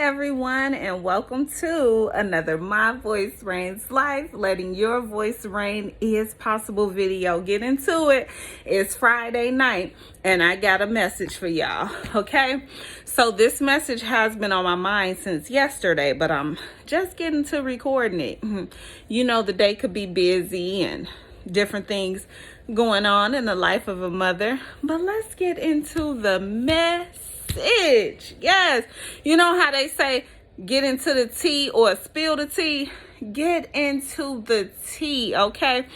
everyone, and welcome to another My Voice Reigns Life. Letting your voice reign is possible video. Get into it. It's Friday night, and I got a message for y'all. Okay, so this message has been on my mind since yesterday, but I'm just getting to recording it. You know, the day could be busy and different things going on in the life of a mother, but let's get into the message. Yes, you know how they say get into the tea or spill the tea. Get into the tea. Okay,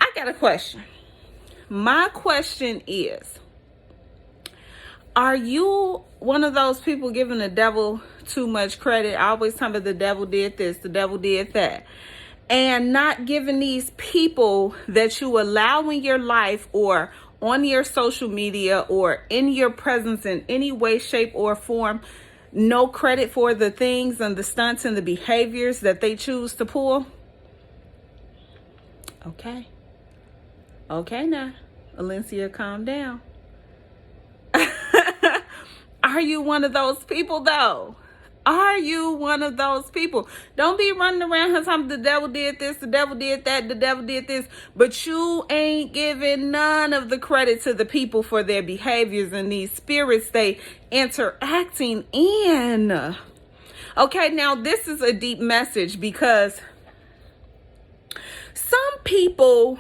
I got a question. My question is, are you one of those people giving the devil too much credit? I always tell me the devil did this, the devil did that, and not giving these people that you allow in your life or on your social media or in your presence in any way, shape, or form no credit for the things and the stunts and the behaviors that they choose to pull? Okay now, Alencia, calm down. Are you one of those people though? Are you one of those people? Don't be running around here talking the devil did this, the devil did that, the devil did this, but you ain't giving none of the credit to the people for their behaviors and these spirits they interacting in. Okay, now this is a deep message because some people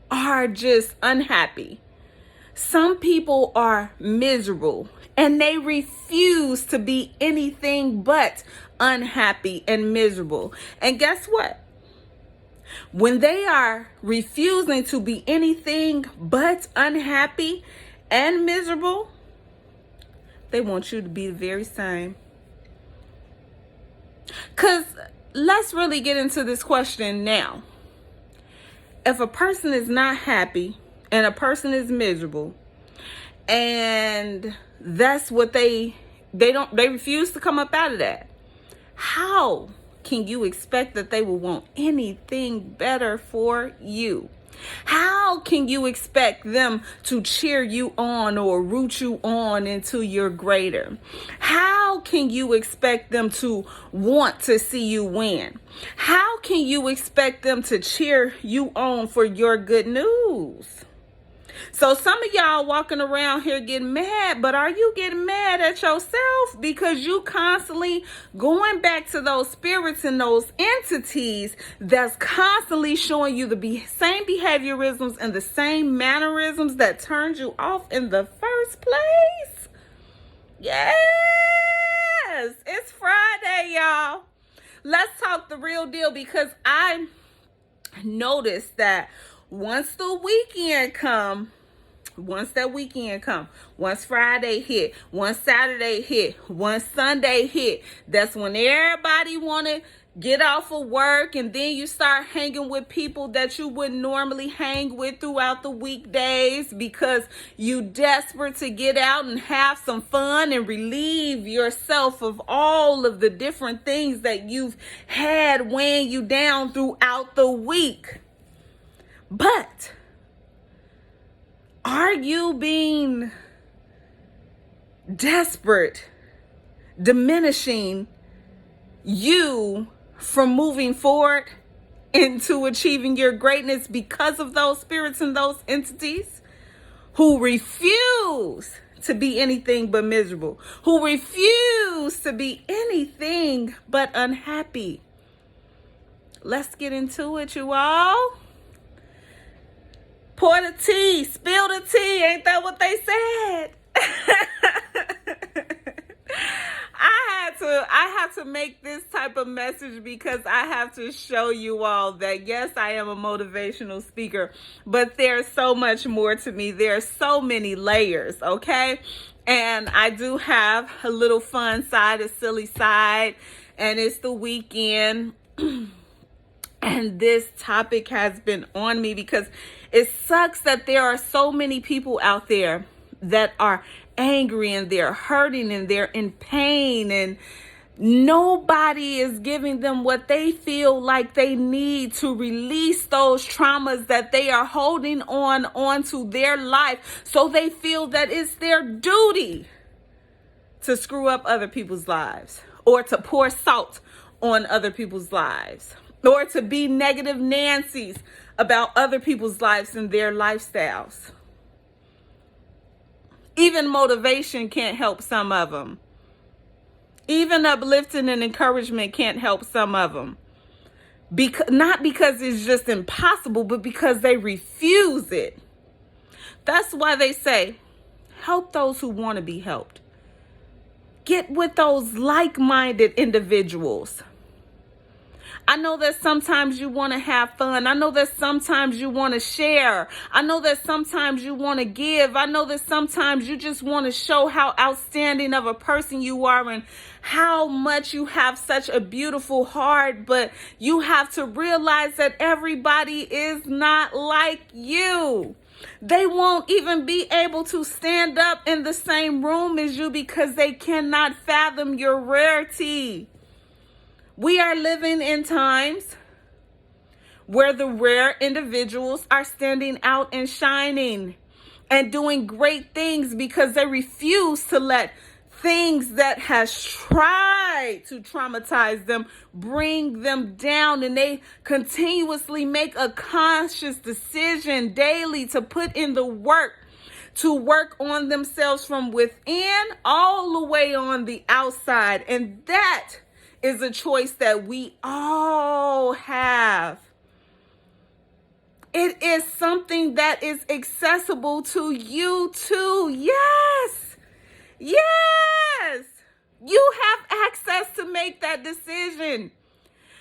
are just unhappy. Some people are miserable and they refuse to be anything but unhappy and miserable. And guess what? When they are refusing to be anything but unhappy and miserable, they want you to be the very same. Because let's really get into this question now. If a person is not happy and a person is miserable, and that's what they refuse to come up out of that, how can you expect that they will want anything better for you? How can you expect them to cheer you on or root you on into your greater? How can you expect them to want to see you win? How can you expect them to cheer you on for your good news? So some of y'all walking around here getting mad, but are you getting mad at yourself because you constantly going back to those spirits and those entities that's constantly showing you the same behaviorisms and the same mannerisms that turned you off in the first place? Yes, it's Friday, y'all. Let's talk the real deal, because I noticed that once that weekend come, once Friday hit, once Saturday hit, once Sunday hit, that's when everybody want to get off of work, and then you start hanging with people that you wouldn't normally hang with throughout the weekdays because you desperate to get out and have some fun and relieve yourself of all of the different things that you've had weighing you down throughout the week. But are you being desperate, diminishing you from moving forward into achieving your greatness because of those spirits and those entities who refuse to be anything but miserable, who refuse to be anything but unhappy? Let's get into it, you all. Pour the tea, spill the tea. Ain't that what they said? I had to make this type of message because I have to show you all that, yes, I am a motivational speaker, but there's so much more to me. There's so many layers, okay? And I do have a little fun side, a silly side, and it's the weekend. And this topic has been on me because it sucks that there are so many people out there that are angry and they're hurting and they're in pain, and nobody is giving them what they feel like they need to release those traumas that they are holding onto their life. So they feel that it's their duty to screw up other people's lives, or to pour salt on other people's lives, or to be negative Nancy's about other people's lives and their lifestyles. Even motivation can't help some of them. Even uplifting and encouragement can't help some of them. Not because it's just impossible, but because they refuse it. That's why they say, help those who want to be helped. Get with those like-minded individuals. I know that sometimes you want to have fun. I know that sometimes you want to share. I know that sometimes you want to give. I know that sometimes you just want to show how outstanding of a person you are and how much you have such a beautiful heart. But you have to realize that everybody is not like you. They won't even be able to stand up in the same room as you because they cannot fathom your rarity. We are living in times where the rare individuals are standing out and shining and doing great things because they refuse to let things that has tried to traumatize them bring them down, and they continuously make a conscious decision daily to put in the work, to work on themselves from within all the way on the outside. And that is a choice that we all have. It is something that is accessible to you too. Yes. Yes. You have access to make that decision.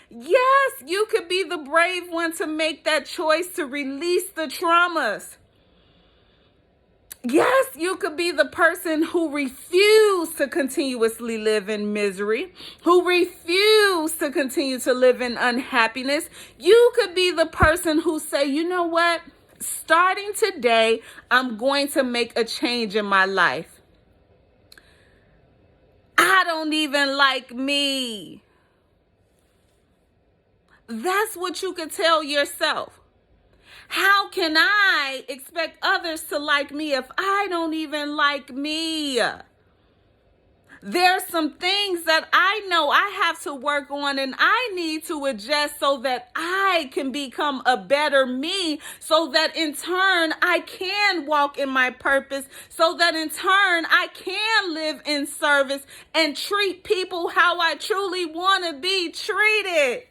Yes, you could be the brave one to make that choice to release the traumas. Yes, you could be the person who refused to continuously live in misery, who refused to continue to live in unhappiness. You could be the person who say, you know what? Starting today, I'm going to make a change in my life. I don't even like me. That's what you could tell yourself. How can I expect others to like me if I don't even like me? There's some things that I know I have to work on and I need to adjust so that I can become a better me, so that in turn I can walk in my purpose, so that in turn I can live in service and treat people how I truly want to be treated.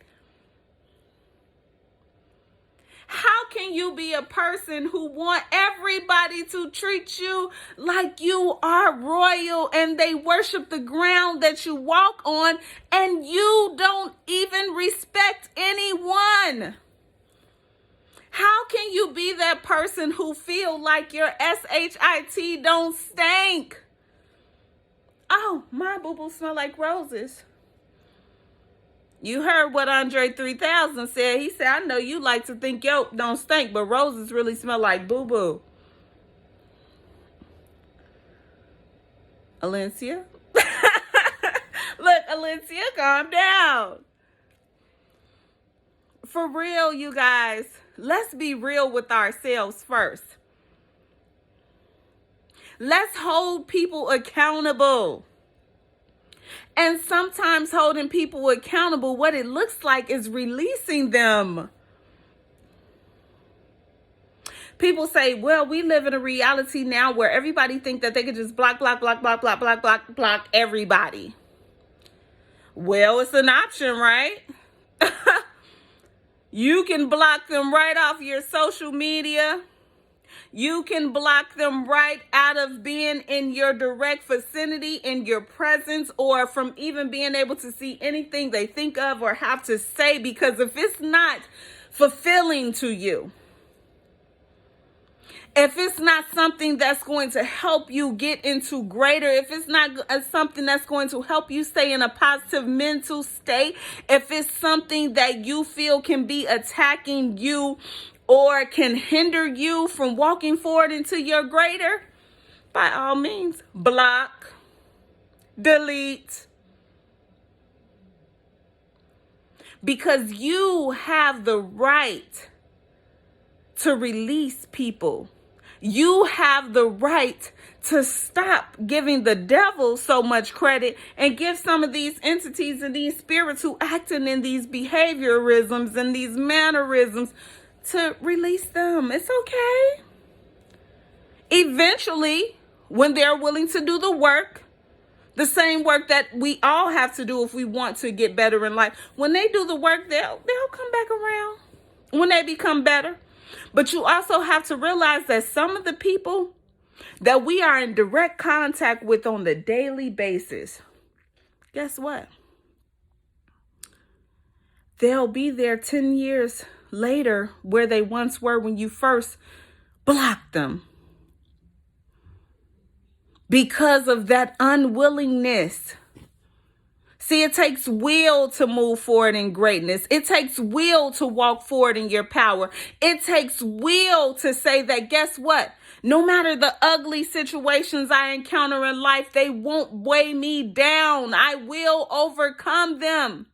How can you be a person who want everybody to treat you like you are royal and they worship the ground that you walk on and you don't even respect anyone? How can you be that person who feel like your SHIT don't stink? Oh, my boo-boo smell like roses. You heard what Andre 3000 said. He said, I know you like to think yo don't stink, but roses really smell like boo-boo. Alencia? Look, Alencia, calm down. For real, you guys, let's be real with ourselves first. Let's hold people accountable. And sometimes holding people accountable, what it looks like is releasing them. People say, well, we live in a reality now where everybody think that they can just block everybody. Well, it's an option, right? You can block them right off your social media. You can block them right out of being in your direct vicinity, in your presence, or from even being able to see anything they think of or have to say, because if it's not fulfilling to you, if it's not something that's going to help you get into greater, if it's not something that's going to help you stay in a positive mental state, if it's something that you feel can be attacking you or can hinder you from walking forward into your greater, by all means, block, delete. Because you have the right to release people. You have the right to stop giving the devil so much credit and give some of these entities and these spirits who acting in these behaviorisms and these mannerisms to release them. It's okay. Eventually, when they're willing to do the work, the same work that we all have to do if we want to get better in life, when they do the work, they'll come back around when they become better. But you also have to realize that some of the people that we are in direct contact with on the daily basis, guess what? They'll be there 10 years later where they once were when you first blocked them. Because of that unwillingness. See, it takes will to move forward in greatness. It takes will to walk forward in your power. It takes will to say that, guess what? No matter the ugly situations I encounter in life, they won't weigh me down. I will overcome them.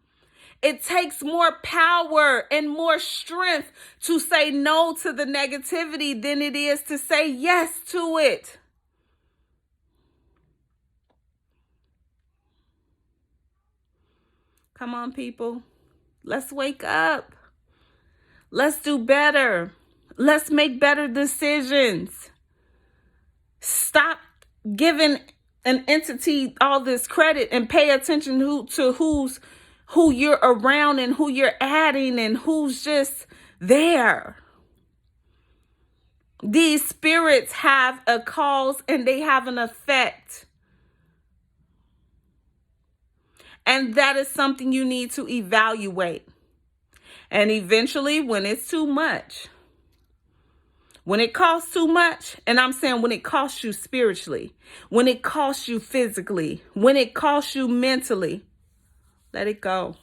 It takes more power and more strength to say no to the negativity than it is to say yes to it. Come on, people. Let's wake up. Let's do better. Let's make better decisions. Stop giving an entity all this credit and pay attention to who you're around and who you're adding and who's just there. These spirits have a cause and they have an effect. And that is something you need to evaluate. And eventually, when it's too much, when it costs too much, and I'm saying when it costs you spiritually, when it costs you physically, when it costs you mentally, let it go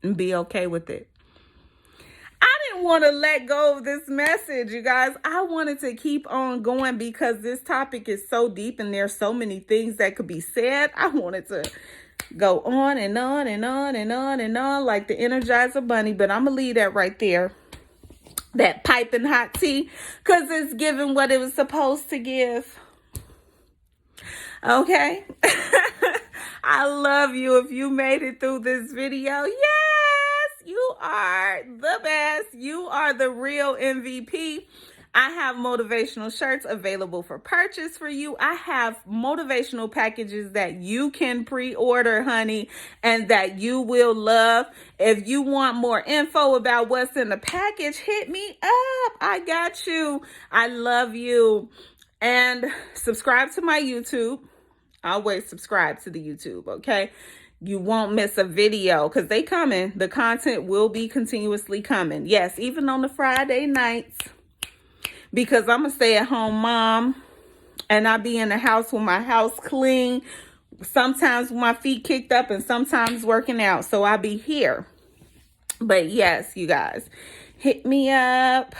and be okay with it. I didn't want to let go of this message, you guys. I wanted to keep on going because this topic is so deep and there's so many things that could be said. I wanted to go on and on and on and on and on like the Energizer Bunny, but I'm going to leave that right there. That piping hot tea, because it's giving what it was supposed to give. Okay? I love you if you made it through this video. Yes, you are the best. You are the real MVP. I have motivational shirts available for purchase for you. I have motivational packages that you can pre-order, honey, and that you will love. If you want more info about what's in the package, hit me up. I got you. I love you. And subscribe to my YouTube. Always subscribe to the YouTube, okay? You won't miss a video because they coming. The content will be continuously coming. Yes, even on the Friday nights. Because I'm a stay-at-home mom and I be in the house with my house clean, sometimes with my feet kicked up and sometimes working out. So I be here. But yes, you guys, hit me up,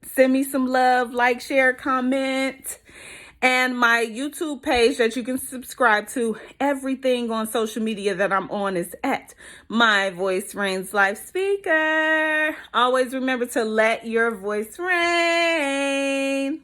send me some love, like, share, comment. And my YouTube page that you can subscribe to. Everything on social media that I'm on is at My Voice Reigns Life Speaker. Always remember to let your voice reign.